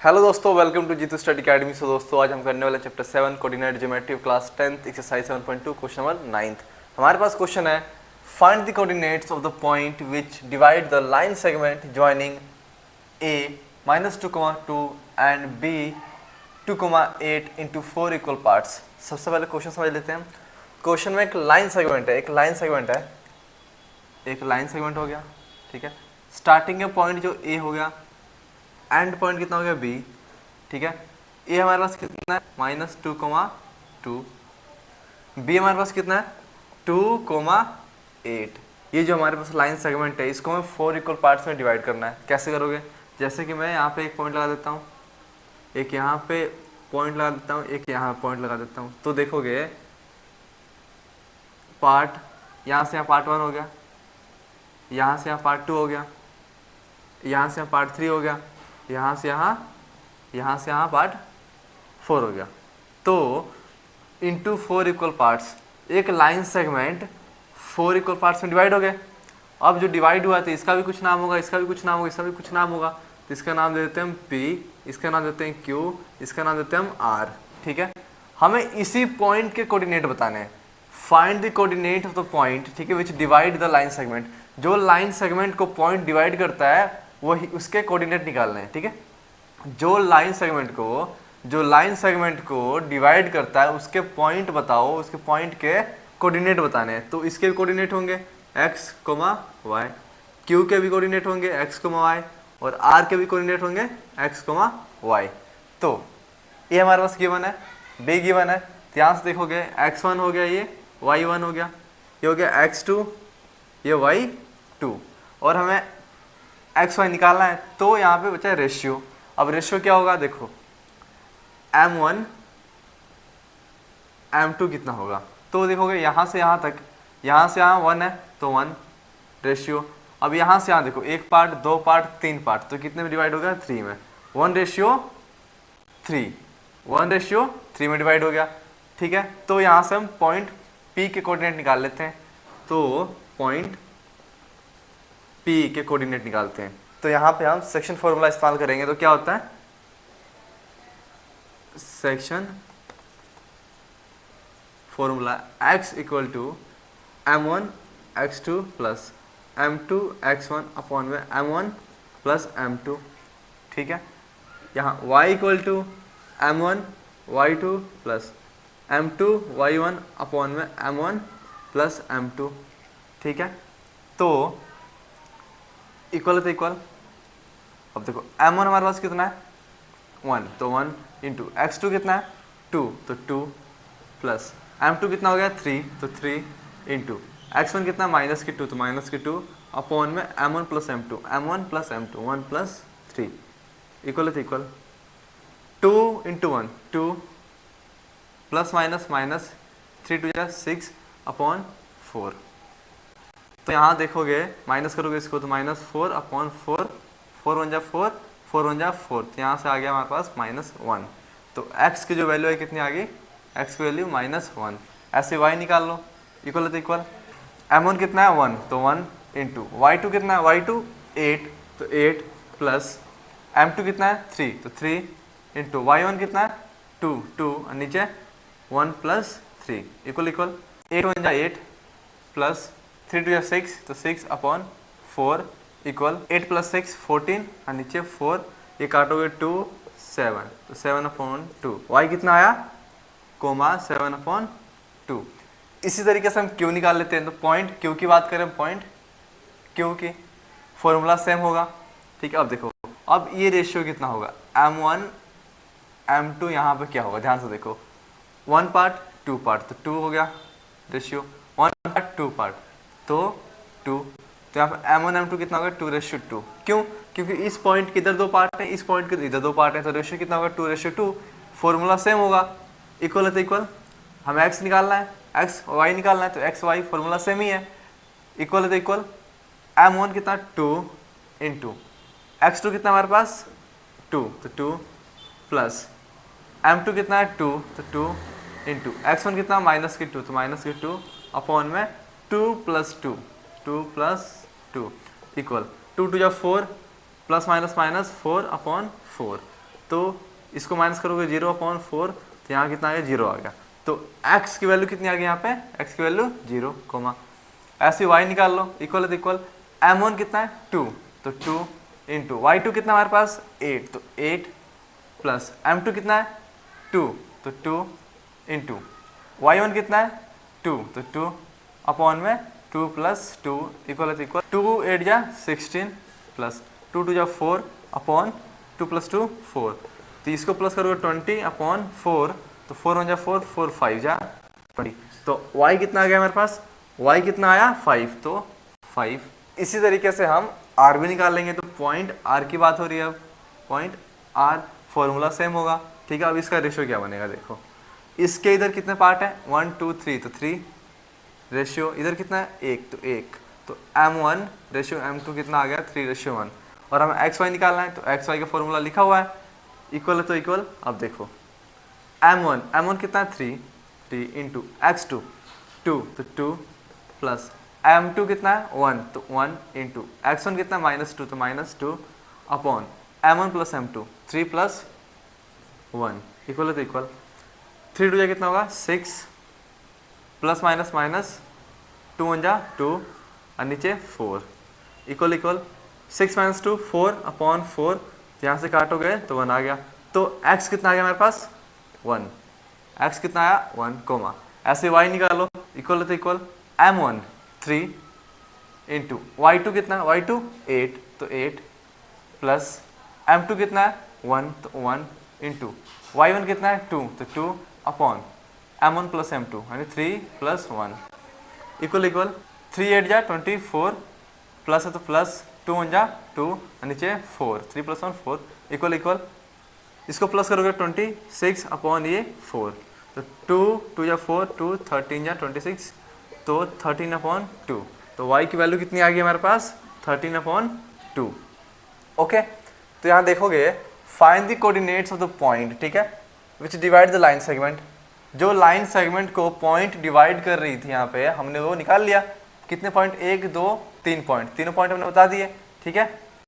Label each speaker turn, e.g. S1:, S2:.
S1: Hello दोस्तों, welcome to Jeetu study academy. So दोस्तों, आज हम करने वाले chapter 7 coordinate geometry class 10th exercise 7.2 question number 9। हमारे पास क्वेश्चन है, find the coordinates of the point which divide the line segment joining a -2, and b 2, 8 into 4 equal parts. सबसे पहले क्वेश्चन समझ लेते हैं। क्वेश्चन में एक लाइन सेगमेंट है, एक लाइन सेगमेंट हो गया, ठीक है। स्टार्टिंग का पॉइंट जो a हो गया, एंड पॉइंट कितना हो गया b, ठीक है। ए हमारे पास कितना है -2, बी हमारे पास कितना है 2, 8। ये जो हमारे पास लाइन सेगमेंट है, इसको हमें 4 इक्वल पार्ट्स में डिवाइड करना है। कैसे करोगे? जैसे कि मैं यहाँ पे एक पॉइंट लगा देता हूँ, एक यहाँ पे पॉइंट लगा देता हूँ, एक यहाँ पॉइंट लगा देता हूँ, तो देखोगे पार्ट यहाँ से यहाँ पार्ट 1 हो गया, यहाँ से यहाँ पार्ट 2 हो गया, यहाँ से यहाँ पार्ट 3 हो गया, यहाँ से यहाँ पार्ट 4 हो गया। तो इंटू 4 इक्वल पार्ट्स, एक लाइन सेगमेंट 4 इक्वल पार्ट्स में डिवाइड हो गए। अब जो डिवाइड हुआ था, इसका भी कुछ नाम होगा, इसका भी कुछ नाम होगा, इसका भी कुछ नाम होगा। तो इसका नाम दे देते हैं हम P, इसका नाम देते हैं Q, इसका नाम देते हैं हम R, ठीक है। हमें इसी पॉइंट के कोऑर्डिनेट बताने हैं। Find the coordinate of the point, ठीक है, विच डिवाइड द लाइन सेगमेंट। जो लाइन सेगमेंट को पॉइंट डिवाइड करता है वही उसके कोऑर्डिनेट निकालने हैं, ठीक है। जो लाइन सेगमेंट को डिवाइड करता है उसके पॉइंट बताओ, उसके पॉइंट के कोऑर्डिनेट बताने हैं। तो इसके भी कोऑर्डिनेट होंगे x, y, q के भी कोऑर्डिनेट होंगे x, y, और r के भी कोऑर्डिनेट होंगे x, y। तो ये हमारे पास गिवन है, b गिवन है। ध्यान से देखोगे x1 हो गया, ये y1 हो गया, ये हो गया x2, ये y2, और हमें एक्स वाई निकालना है। तो यहाँ पे बचा है रेशियो। अब रेशियो क्या होगा? देखो m1 m2 कितना होगा, तो देखोगे यहाँ से यहाँ तक, यहाँ से यहाँ 1 है तो 1 रेशियो। अब यहाँ से यहाँ देखो, एक पार्ट, दो पार्ट, तीन पार्ट, तो कितने में डिवाइड हो गया? 3 में। 1:3 में डिवाइड हो गया, ठीक है। तो यहाँ से हम पॉइंट P के कोऑर्डिनेट निकाल लेते हैं। तो पॉइंट P के कोऑर्डिनेट निकालते हैं। तो यहाँ पे हम सेक्शन फॉर्मूला इस्तेमाल करेंगे। तो क्या होता है? Section formula x equal to m1 x2 plus m2 x1 upon में m1 प्लस m2, ठीक है। यहाँ y equal to m1 y2 plus m2 y1 upon में m1 प्लस m2, ठीक है। तो इक्वल है तो इक्वल। अब देखो m1 हमारे पास कितना है 1, तो 1 इंटू x2 कितना है 2, तो 2 प्लस m2 कितना हो गया 3, तो 3 इंटू x1 कितना -2, तो -2 अपॉन में m1 प्लस m2, 1 प्लस 3 इक्वल है तो equal. 2 into 1 2 plus minus 3 2 6 upon 4। तो यहाँ देखोगे माइनस करोगे इसको तो -4 अपॉन 4, 4 1 4, 4 1 4, तो यहाँ से आ गया हमारे पास -1। तो x की जो वैल्यू है कितनी आ गई? x की वैल्यू -1। ऐसे y निकाल लो, इक्वल है तो इक्वल। m1 कितना है 1, तो 1 इंटू y2 कितना है y2 8, तो 8 प्लस m2 कितना है 3, तो 3 इंटू y1 कितना है 2, 2 और नीचे 1 प्लस 3 इक्वल 8 1 8 प्लस 3 2 6, तो 6 अपॉन 4 इक्वल 8 प्लस 6 14 और नीचे 4, ये काटोगे 2 7, तो 7 अपॉन 2। y कितना आया 7 अपॉन 2। इसी तरीके से हम q निकाल लेते हैं। तो पॉइंट q की बात करें, पॉइंट q की फॉर्मूला सेम होगा, ठीक है। अब देखो, अब ये रेशियो कितना होगा m1 m2, यहाँ पे क्या होगा ध्यान से देखो, 1 पार्ट 2 पार्ट, तो 2 हो गया रेशियो, 1 पार्ट 2 पार्ट, तो 2। तो यहाँ पर m1 m2 कितना होगा 2:2। क्यों? क्योंकि इस पॉइंट के इधर दो पार्ट हैं, इस पॉइंट के इधर दो पार्ट हैं, तो रेशियो कितना होगा 2:2। फॉर्मूला सेम होगा, इक्वल है तो इक्वल। हमें x निकालना है, x y निकालना है, तो x y फॉर्मूला सेम ही है, इक्वल है तो इक्वल। m1 कितना 2 इंटू x2 कितना हमारे पास 2, तो 2 प्लस m2 कितना है 2, तो 2 इंटू x1 कितना -2, तो -2 अपॉन में 2 plus 2 equal 2 2 4 plus minus 4 upon 4। तो इसको माइनस करोगे 0/4, तो यहाँ कितना आ गया 0 आ गया। तो x की वैल्यू कितनी आ गई यहाँ पे, x की वैल्यू 0, कोमा। ऐसे y निकाल लो, इक्वल है तो इक्वल, m1 कितना है 2, तो 2 इंटू y2 कितना हमारे पास 8, तो 8 प्लस m2 कितना है 2, तो 2 इंटू y1 कितना है 2, तो 2 अपॉन में 2 प्लस 2 इक्वल है तो इक्वल, 2 8 जा 16 प्लस 2 2 जा 4 अपॉन 2 प्लस 2 4, तो इसको प्लस करोगे 20 अपॉन 4, तो 4 1 जा 4, 4 5 जा 20, तो y कितना आ गया हमारे पास, y कितना आया 5, तो 5। इसी तरीके से हम r भी निकाल लेंगे। तो पॉइंट r की बात हो रही है, अब पॉइंट r फॉर्मूला सेम होगा, ठीक है। अब इसका रेशियो क्या बनेगा, देखो इसके इधर कितने पार्ट है 1 2 3, तो 3 रेशियो, इधर कितना है 1, तो 1, तो m1 रेशियो m2 कितना आ गया 3:1, और हमें xy निकालना है, तो xy का फॉर्मूला लिखा हुआ है, इक्वल है तो इक्वल। अब देखो m1 कितना है 3 इंटू x2 2, तो 2 प्लस m2 कितना है 1, तो 1 इंटू x1 कितना है -2, तो -2 अपॉन m1 प्लस m2 3 प्लस 1 इक्वल है तो इक्वल, 3 2 जा कितना होगा 6 प्लस माइनस माइनस 2 1 जा 2 और नीचे 4 इक्वल इक्वल, 6 माइनस 2 4 अपॉन 4, यहाँ से काटोगे तो 1 आ गया। तो x कितना आ गया हमारे पास 1, x कितना आया 1, कोमा। ऐसे y निकालो, इक्वल है तो इक्वल, m1 3 इंटू y2 कितना है y2 8, तो 8 प्लस m2 कितना है 1, तो 1 इंटू y1 कितना है 2, तो 2 अपॉन m1 प्लस m2 यानी 3 प्लस 1 इक्वल इक्वल, 3 8 जा 24 प्लस है तो प्लस 2 1 जा 2 और नीचे 4, 3 प्लस 1 4 इक्वल इक्वल, इसको प्लस करोगे 26 अपॉन ये 4, तो 2 2 जा 4 2 13 जा 26, तो 13 अपॉन 2, तो y की वैल्यू कितनी आ गई हमारे पास 13 अपॉन 2। ओके, तो यहाँ देखोगे find the coordinates of the point, ठीक है, विच डिवाइड द लाइन सेगमेंट। जो लाइन सेगमेंट को पॉइंट डिवाइड कर रही थी यहाँ पे हमने वो निकाल लिया, कितने पॉइंट 1 2 3 पॉइंट, तीनों पॉइंट हमने बता दिए, ठीक है।